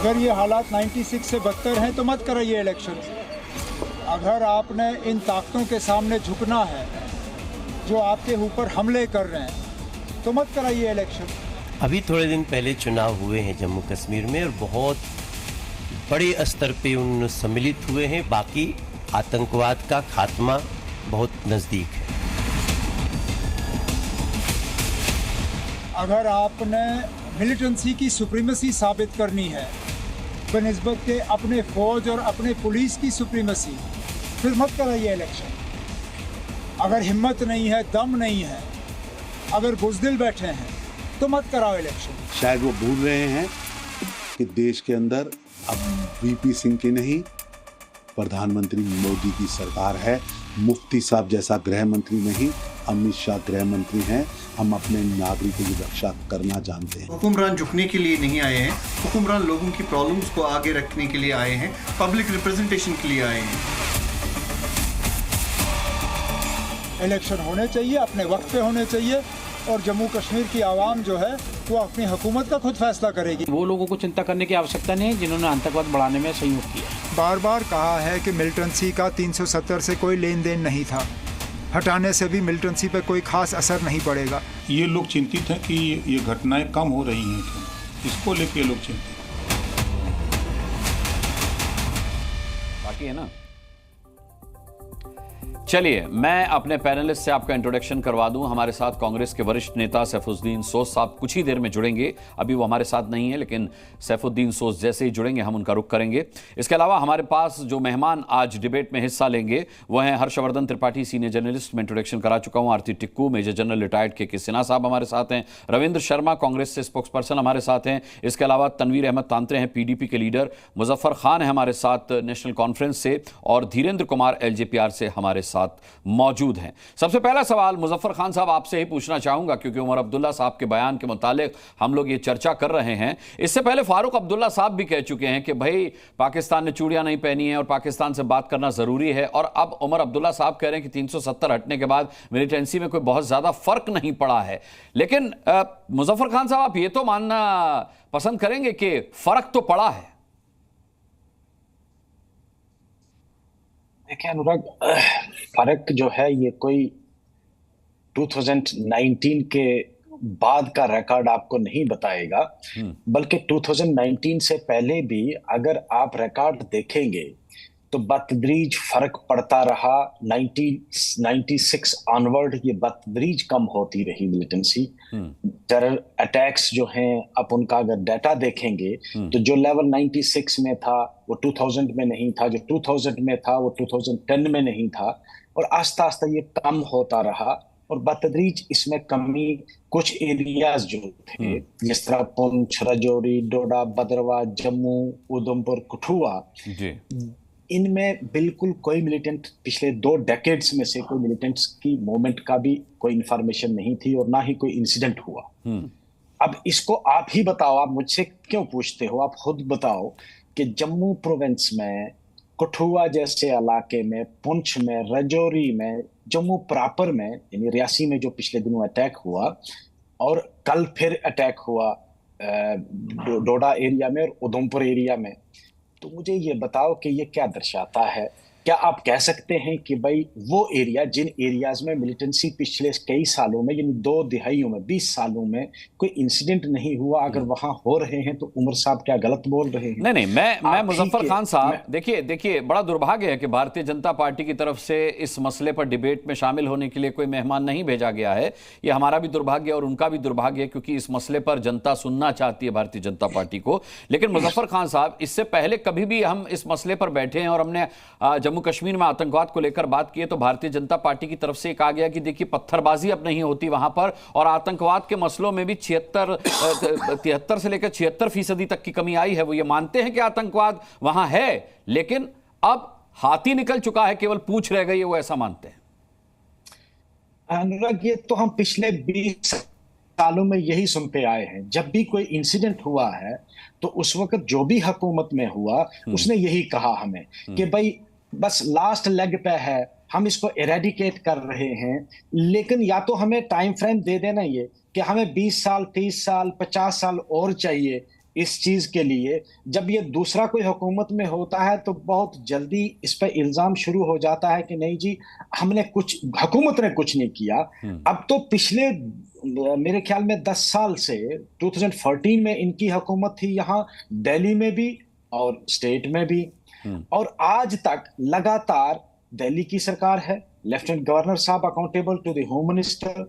अगर ये हालात 96 से बदतर हैं तो मत कराइए इलेक्शन। अगर आपने इन ताकतों के सामने झुकना है जो आपके ऊपर हमले कर रहे हैं तो मत कराइए इलेक्शन। अभी थोड़े दिन पहले चुनाव हुए हैं जम्मू कश्मीर में और बहुत बड़े स्तर पे उन सम्मिलित हुए हैं। बाकी आतंकवाद का खात्मा बहुत नज़दीक है। अगर आपने मिलिटेंसी की सुप्रीमेसी साबित करनी है बनिस्बत के अपने फौज और अपने पुलिस की सुप्रीमेसी, फिर मत कराइए इलेक्शन। अगर हिम्मत नहीं है, दम नहीं है, अगर बुज़दिल बैठे हैं तो मत कराओ इलेक्शन। शायद वो भूल रहे हैं कि देश के अंदर अब वीपी सिंह की नहीं, प्रधानमंत्री मोदी की सरकार है। मुफ्ती साहब जैसा गृह मंत्री नहीं, अमित शाह गृह मंत्री हैं। हम अपने नागरिकों की रक्षा करना जानते हैं। हुक्मरान झुकने के लिए नहीं आए हैं, हुक्मरान लोगों की प्रॉब्लम्स को आगे रखने के लिए आए हैं, पब्लिक रिप्रेजेंटेशन के लिए आए हैं। इलेक्शन होने चाहिए, अपने वक्त पे होने चाहिए और जम्मू कश्मीर की आवाम जो है वो अपनी हुकूमत का खुद फैसला करेगी। वो लोगों को चिंता करने की आवश्यकता नहीं है जिन्होंने आतंकवाद बढ़ाने में सहयोग किया। बार बार कहा है कि मिलिटेंसी का 370 से कोई लेन देन नहीं था, हटाने से भी मिलिटेंसी पे कोई खास असर नहीं पड़ेगा। ये लोग चिंतित हैं कि ये घटनाएं कम हो रही हैं, क्यों इसको लेके लोग चिंतित। बाकी है ना। चलिए मैं अपने पैनलिस्ट से आपका इंट्रोडक्शन करवा दूं। हमारे साथ कांग्रेस के वरिष्ठ नेता सैफुद्दीन सोज साहब कुछ ही देर में जुड़ेंगे। अभी वो हमारे साथ नहीं है, लेकिन सैफुद्दीन सोज जैसे ही जुड़ेंगे हम उनका रुख करेंगे। इसके अलावा हमारे पास जो मेहमान आज डिबेट में हिस्सा लेंगे वो हैं हर्षवर्धन त्रिपाठी, सीनियर जर्नलिस्ट, मैं इंट्रोडक्शन करा चुका हूं। आरती टिक्कू, मेजर जनरल रिटायर्ड के सिन्हा साहब हमारे साथ हैं। रविंद्र शर्मा कांग्रेस से स्पोक्स पर्सन हमारे साथ हैं। इसके अलावा तनवीर अहमद तांत्रे हैं पीडीपी के लीडर, मुजफ्फर खान है हमारे साथ नेशनल कॉन्फ्रेंस से, और धीरेन्द्र कुमार एलजेपीआर से हमारे साथ मौजूद हैं। सबसे पहला सवाल मुजफ्फर खान साहब आपसे ही पूछना चाहूंगा, क्योंकि उमर अब्दुल्ला साहब के बयान के मुतालिक हम लोग ये चर्चा कर रहे हैं। इससे पहले फारूक अब्दुल्ला साहब भी कह चुके हैं कि भाई पाकिस्तान ने चूड़ियां नहीं पहनी है और पाकिस्तान से बात करना जरूरी है, और अब उमर अब्दुल्ला साहब कह रहे हैं कि 370 हटने के बाद मिलिटेंसी में कोई बहुत ज्यादा फर्क नहीं पड़ा है। लेकिन मुजफ्फर खान साहब आप ये तो मानना पसंद करेंगे कि फर्क तो पड़ा है? देखिए अनुराग, फर्क जो है ये कोई 2019 के बाद का रिकॉर्ड आपको नहीं बताएगा, बल्कि 2019 से पहले भी अगर आप रिकॉर्ड देखेंगे तो बतदरीज फर्क पड़ता रहा। 1996 ऑनवर्ड ये बतदरीज कम होती रही मिलिटेंसी। टेरर अटैक्स जो हैं, आप उनका अगर डाटा देखेंगे तो जो लेवल 96 में था वो 2000 में नहीं था, जो 2000 में था वो 2010 में नहीं था, और आस्ता आस्ता ये कम होता रहा। और बतदरीज इसमें कमी कुछ एरियाज जो थे, जिस तरह पुंछ, राजौरी, डोडा, भद्रवाह, जम्मू, उधमपुर, कठुआ, इनमें बिल्कुल कोई मिलिटेंट पिछले 2 डेकेड्स में से कोई मिलिटेंट्स की मूवमेंट का भी कोई इंफॉर्मेशन नहीं थी और ना ही कोई इंसिडेंट हुआ। अब इसको आप ही बताओ, आप मुझसे क्यों पूछते हो, आप खुद बताओ कि जम्मू प्रोविंस में, कठुआ जैसे इलाके में, पुंछ में, राजौरी में, जम्मू प्रॉपर में, यानी रियासी में जो पिछले दिनों अटैक हुआ और कल फिर अटैक हुआ डोडा एरिया में और उधमपुर एरिया में, तो मुझे ये बताओ कि ये क्या दर्शाता है? क्या आप कह सकते हैं कि भाई वो एरिया, जिन एरियाज में मिलिटेंसी पिछले कई सालों में, यानी 2 दिहाइयों में, 20 सालों में कोई इंसिडेंट नहीं हुआ, अगर वहां हो रहे हैं तो उमर साहब क्या गलत बोल रहे हैं? नहीं, मैं मुजफ्फर खान साहब, देखिए बड़ा दुर्भाग्य है कि भारतीय जनता पार्टी की तरफ से इस मसले पर डिबेट में शामिल होने के लिए कोई मेहमान नहीं भेजा गया है। ये हमारा भी दुर्भाग्य और उनका भी दुर्भाग्य है, क्योंकि इस मसले पर जनता सुनना चाहती है भारतीय जनता पार्टी को। लेकिन मुजफ्फर खान साहब, इससे पहले कभी भी हम इस मसले पर बैठे हैं और हमने जम्मू कश्मीर में आतंकवाद को लेकर बात की है तो भारतीय जनता पार्टी की तरफ से कहा गया कि देखिए पत्थरबाजी अब नहीं होती वहां पर, और आतंकवाद के मसलों में भी 73 से लेकर 76% तक की कमी आई है। वो ये मानते हैं कि आतंकवाद वहां है, लेकिन अब हाथी निकल चुका है, केवल पूंछ रह गई है, वो ऐसा मानते हैं। अनुराग, ये तो हम पिछले 20 सालों में यही सुनते आए हैं। जब भी कोई इंसिडेंट हुआ है तो उस वक्त जो भी हुकूमत में हुआ उसने यही कहा हमें कि भाई बस लास्ट लेग पे है, हम इसको इरेडिकेट कर रहे हैं, लेकिन या तो हमें टाइम फ्रेम दे देना ये कि हमें 20 साल, 30 साल, 50 साल और चाहिए, इस चीज के लिए। जब ये दूसरा कोई हुकूमत में होता है तो बहुत जल्दी इस पर इल्जाम शुरू हो जाता है कि नहीं जी हमने कुछ, हुकूमत ने कुछ नहीं किया। अब तो पिछले मेरे ख्याल में 10 साल से 2014 में इनकी हुकूमत थी यहाँ दिल्ली में भी और स्टेट में भी, और आज तक लगातार दिल्ली की सरकार है, लेफ्टिनेंट गवर्नर साहब accountable to the home minister,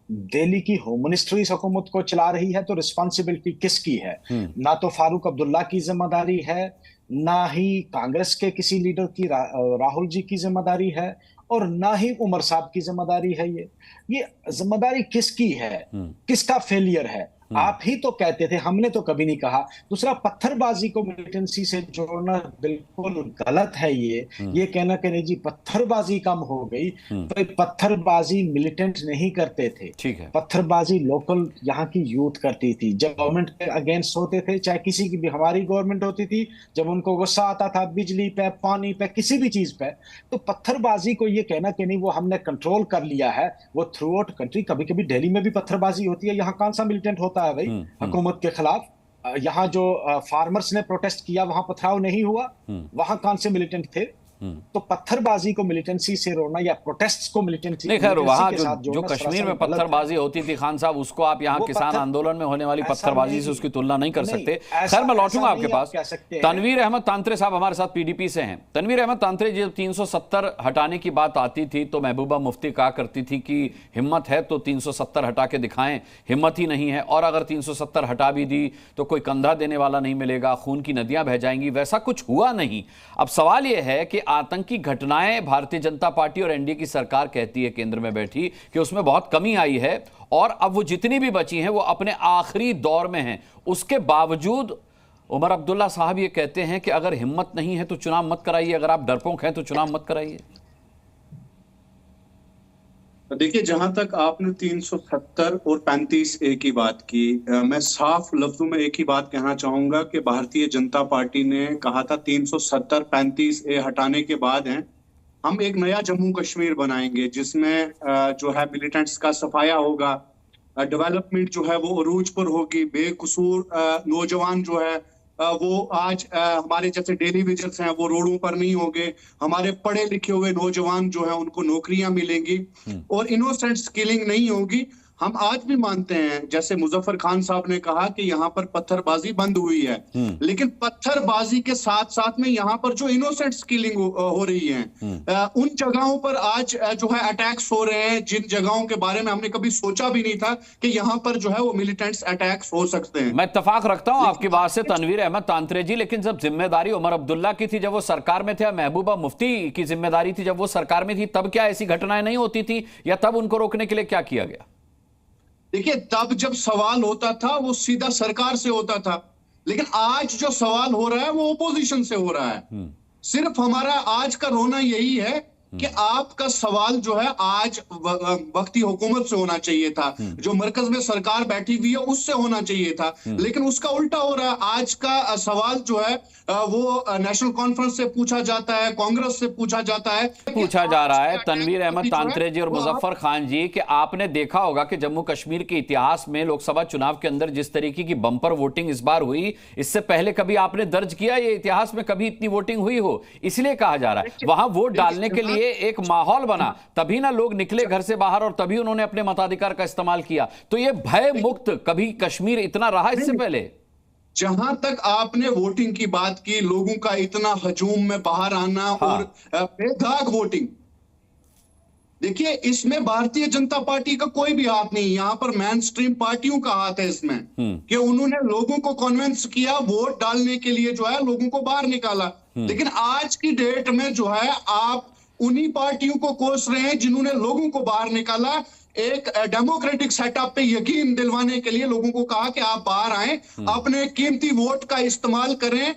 Delhi की होम मिनिस्ट्री इस हुकूमत को चला रही है, तो रिस्पॉन्सिबिलिटी किसकी है? ना तो फारूक अब्दुल्ला की जिम्मेदारी है, ना ही कांग्रेस के किसी लीडर की राहुल जी की जिम्मेदारी है, और ना ही उमर साहब की जिम्मेदारी है। ये जिम्मेदारी किसकी है? किसका फेलियर है? आप ही तो कहते थे, हमने तो कभी नहीं कहा। दूसरा, पत्थरबाजी को मिलिटेंसी से जोड़ना बिल्कुल गलत है। ये कहना कि नहीं जी पत्थरबाजी कम हो गई, तो पत्थरबाजी मिलिटेंट नहीं करते थे, ठीक है, पत्थरबाजी लोकल यहाँ की यूथ करती थी। जब गवर्नमेंट के अगेंस्ट होते थे, चाहे किसी की भी हमारी गवर्नमेंट होती थी, जब उनको गुस्सा आता था बिजली पे, पानी पे, किसी भी चीज पे, तो पत्थरबाजी को ये कहना कि नहीं वो हमने कंट्रोल कर लिया है, वो थ्रू आउट कंट्री, कभी कभी दिल्ली में भी पत्थरबाजी होती है। यहाँ कौन सा मिलिटेंट होता है भाई हुकूमत के खिलाफ? यहाँ जो फार्मर्स ने प्रोटेस्ट किया वहां पथराव नहीं हुआ, वहां कौन से मिलिटेंट थे? तो पत्थरबाजी को मिलिटेंसी से रोना या प्रोटेस्ट्स को मिलिटेंसी नहीं, खैर वहां जो कश्मीर में पत्थरबाजी होती थी खान साहब, उसको आप यहाँ किसान आंदोलन में होने वाली पत्थरबाजी से उसकी तुलना नहीं कर सकते। खैर मैं लौटूंगा आपके पास। तनवीर अहमद तांत्रे साहब हमारे साथ पीडीपी से हैं। तनवीर अहमद तांत्रे जी, जब 370 हटाने की बात आती थी तो महबूबा मुफ्ती कहा करती थी कि हिम्मत है तो 370 हटा के दिखाएं, हिम्मत ही नहीं है, और अगर 370 हटा भी दी तो कोई कंधा देने वाला नहीं मिलेगा, खून की नदियां बह जाएंगी। वैसा कुछ हुआ नहीं। अब सवाल यह है कि आतंकी घटनाएं भारतीय जनता पार्टी और एनडीए की सरकार कहती है केंद्र में बैठी कि उसमें बहुत कमी आई है, और अब वो जितनी भी बची हैं वो अपने आखिरी दौर में हैं। उसके बावजूद उमर अब्दुल्ला साहब ये कहते हैं कि अगर हिम्मत नहीं है तो चुनाव मत कराइए, अगर आप डरपोक हैं तो चुनाव मत कराइए। देखिए, जहां तक आपने 370 और 35A की बात की, मैं साफ लफ्जों में एक ही बात कहना चाहूंगा कि भारतीय जनता पार्टी ने कहा था 370 35A हटाने के बाद हैं हम एक नया जम्मू कश्मीर बनाएंगे, जिसमें जो है मिलिटेंट्स का सफाया होगा, डेवलपमेंट जो है वो अरूज पर होगी, बेकसूर नौजवान जो है वो आज हमारे जैसे डेली वेजर्स हैं वो रोडों पर नहीं होंगे, हमारे पढ़े लिखे हुए नौजवान जो हैं उनको नौकरियां मिलेंगी और इनोसेंट किलिंग नहीं होगी। हम आज भी मानते हैं, जैसे मुजफ्फर खान साहब ने कहा कि यहाँ पर पत्थरबाजी बंद हुई है, लेकिन पत्थरबाजी के साथ साथ में यहाँ पर जो इनोसेंट किलिंग हो रही है, उन जगहों पर आज जो है अटैक्स हो रहे हैं, जिन जगहों के बारे में हमने कभी सोचा भी नहीं था कि यहाँ पर जो है वो मिलिटेंट्स अटैक्स हो सकते हैं। मैं इत्तेफाक रखता हूँ आपकी बात से तनवीर अहमद तांत्रे जी, लेकिन जब जिम्मेदारी उमर अब्दुल्ला की थी, जब वो सरकार में थे, महबूबा मुफ्ती की जिम्मेदारी थी जब वो सरकार में थी, तब क्या ऐसी घटनाएं नहीं होती थी, या तब उनको रोकने के लिए क्या किया गया? देखिए, तब जब सवाल होता था वो सीधा सरकार से होता था, लेकिन आज जो सवाल हो रहा है वो ओपोजिशन से हो रहा है। सिर्फ हमारा आज का रोना यही है कि आपका सवाल जो है आज वक्ती हुकूमत से होना चाहिए था, जो मरकज में सरकार बैठी हुई है उससे होना चाहिए था, लेकिन उसका उल्टा हो रहा है। आज का सवाल जो है वो नेशनल कॉन्फ्रेंस से पूछा जाता है, कांग्रेस से पूछा जाता है, पूछा जा रहा है। तनवीर अहमद तांत्रे जी और मुजफ्फर खान जी, कि आपने देखा होगा कि जम्मू कश्मीर के इतिहास में लोकसभा चुनाव के अंदर जिस तरीके की बंपर वोटिंग इस बार हुई, इससे पहले कभी आपने दर्ज किया ये इतिहास में कभी इतनी वोटिंग हुई हो? इसलिए कहा जा रहा है वहां वोट डालने के लिए एक माहौल बना, तभी ना लोग निकले घर से बाहर और तभी उन्होंने अपने मताधिकार का इस्तेमाल किया। तो ये भय मुक्त कभी कश्मीर इतना रहा इससे पहले? जहां तक आपने वोटिंग की बात की, लोगों का इतना हजूम में बाहर आना और बेदाग वोटिंग, देखिए इसमें भारतीय जनता पार्टी का कोई भी हाथ नहीं, यहां पर मेन स्ट्रीम पार्टियों का हाथ है इसमें, कि उन्होंने लोगों को कन्विंस किया, वोट डालने के लिए जो है लोगों को बाहर निकाला। लेकिन आज की डेट में जो है आप उन्हीं पार्टियों को कोस रहे हैं जिन्होंने लोगों को बाहर निकाला, एक डेमोक्रेटिक सेटअप पे यकीन दिलवाने के लिए लोगों को कहा कि आप बाहर आएं, अपने कीमती वोट का इस्तेमाल करें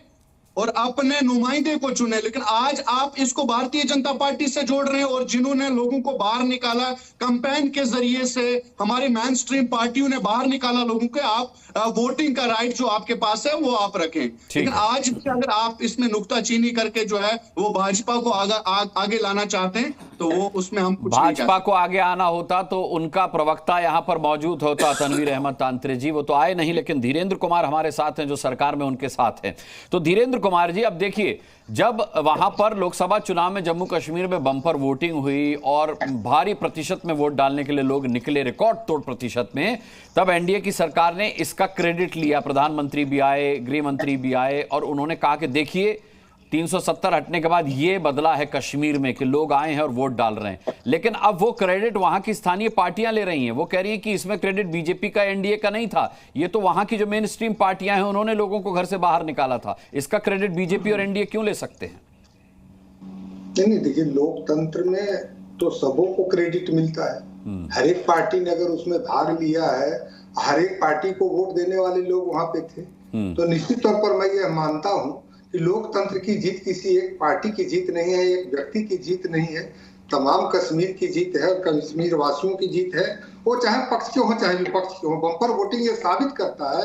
और अपने नुमाइंदे को चुने, लेकिन आज आप इसको भारतीय जनता पार्टी से जोड़ रहे हैं और जिन्होंने लोगों को बाहर निकाला कैंपेन के जरिए से, हमारी मेन स्ट्रीम पार्टियों ने बाहर निकाला लोगों के, आप वोटिंग का राइट जो आपके पास है वो आप रखें। लेकिन आज अगर आप इसमें नुक्ताचीनी करके जो है वो भाजपा को आगे लाना चाहते हैं तो वो उसमें हम कुछ भाजपा को आगे आना होता तो उनका प्रवक्ता यहां पर मौजूद होता, तनवीर अहमद तांत्रे जी, वो तो आए नहीं, लेकिन धीरेन्द्र कुमार हमारे साथ हैं जो सरकार में उनके साथ हैं। तो धीरेन्द्र कुमार जी, अब देखिए, जब वहां पर लोकसभा चुनाव में जम्मू कश्मीर में बम्पर वोटिंग हुई और भारी प्रतिशत में वोट डालने के लिए लोग निकले, रिकॉर्ड तोड़ प्रतिशत में, तब एनडीए की सरकार ने इसका क्रेडिट लिया। प्रधानमंत्री भी आए, गृह मंत्री भी आए और उन्होंने कहा कि देखिए 370 हटने के बाद ये बदला है कश्मीर में कि लोग आए हैं और वोट डाल रहे हैं। लेकिन अब वो क्रेडिट वहां की स्थानीय पार्टियां ले रही हैं। वो कह रही है कि इसमें क्रेडिट बीजेपी का, एनडीए का नहीं था, ये तो वहां की जो मेन स्ट्रीम पार्टियां हैं उन्होंने लोगों को घर से बाहर निकाला था। इसका क्रेडिट बीजेपी और एनडीए क्यों ले सकते हैं? नहीं, देखिए, लोकतंत्र में तो सबों को क्रेडिट मिलता है। हर एक पार्टी ने अगर उसमें भाग लिया है, हर एक पार्टी को वोट देने वाले लोग वहां पे थे, तो निश्चित तौर पर मैं ये मानता हूं कि लोकतंत्र की जीत किसी एक पार्टी की जीत नहीं है, एक व्यक्ति की जीत नहीं है, तमाम कश्मीर की जीत है और कश्मीर वासियों की जीत है। वो चाहे पक्ष के हो चाहे विपक्ष के हो। बम्पर वोटिंग ये साबित करता है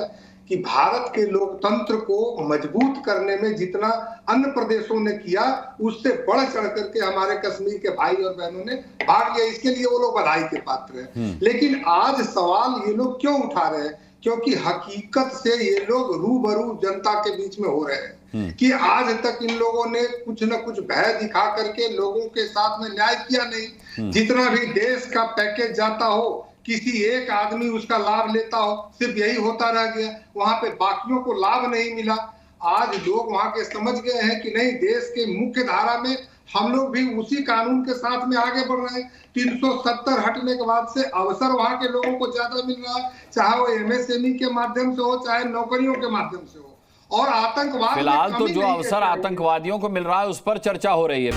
कि भारत के लोकतंत्र को मजबूत करने में जितना अन्य प्रदेशों ने किया, उससे बढ़ चढ़ करके हमारे कश्मीर के भाई और बहनों ने भाग लिया। इसके लिए वो लोग बधाई के पात्र हैं। लेकिन आज सवाल ये लोग क्यों उठा रहे हैं? क्योंकि हकीकत से ये लोग रूबरू जनता के बीच में हो रहे हैं कि आज तक इन लोगों ने कुछ न कुछ भय दिखा करके लोगों के साथ में न्याय किया नहीं। जितना भी देश का पैकेज जाता हो, किसी एक आदमी उसका लाभ लेता हो, सिर्फ यही होता रह गया, वहां पे बाकियों को लाभ नहीं मिला। आज लोग वहां के समझ गए हैं कि नहीं, देश के मुख्य धारा में हम लोग भी उसी कानून के साथ में आगे बढ़ रहे हैं। 370 हटने के बाद से अवसर वहां के लोगों को ज्यादा मिल रहा है, चाहे वो एमएसएमई के माध्यम से हो, चाहे नौकरियों के माध्यम से हो। और आतंकवाद, फिलहाल तो जो अवसर आतंकवादियों को मिल रहा है उस पर चर्चा हो रही है।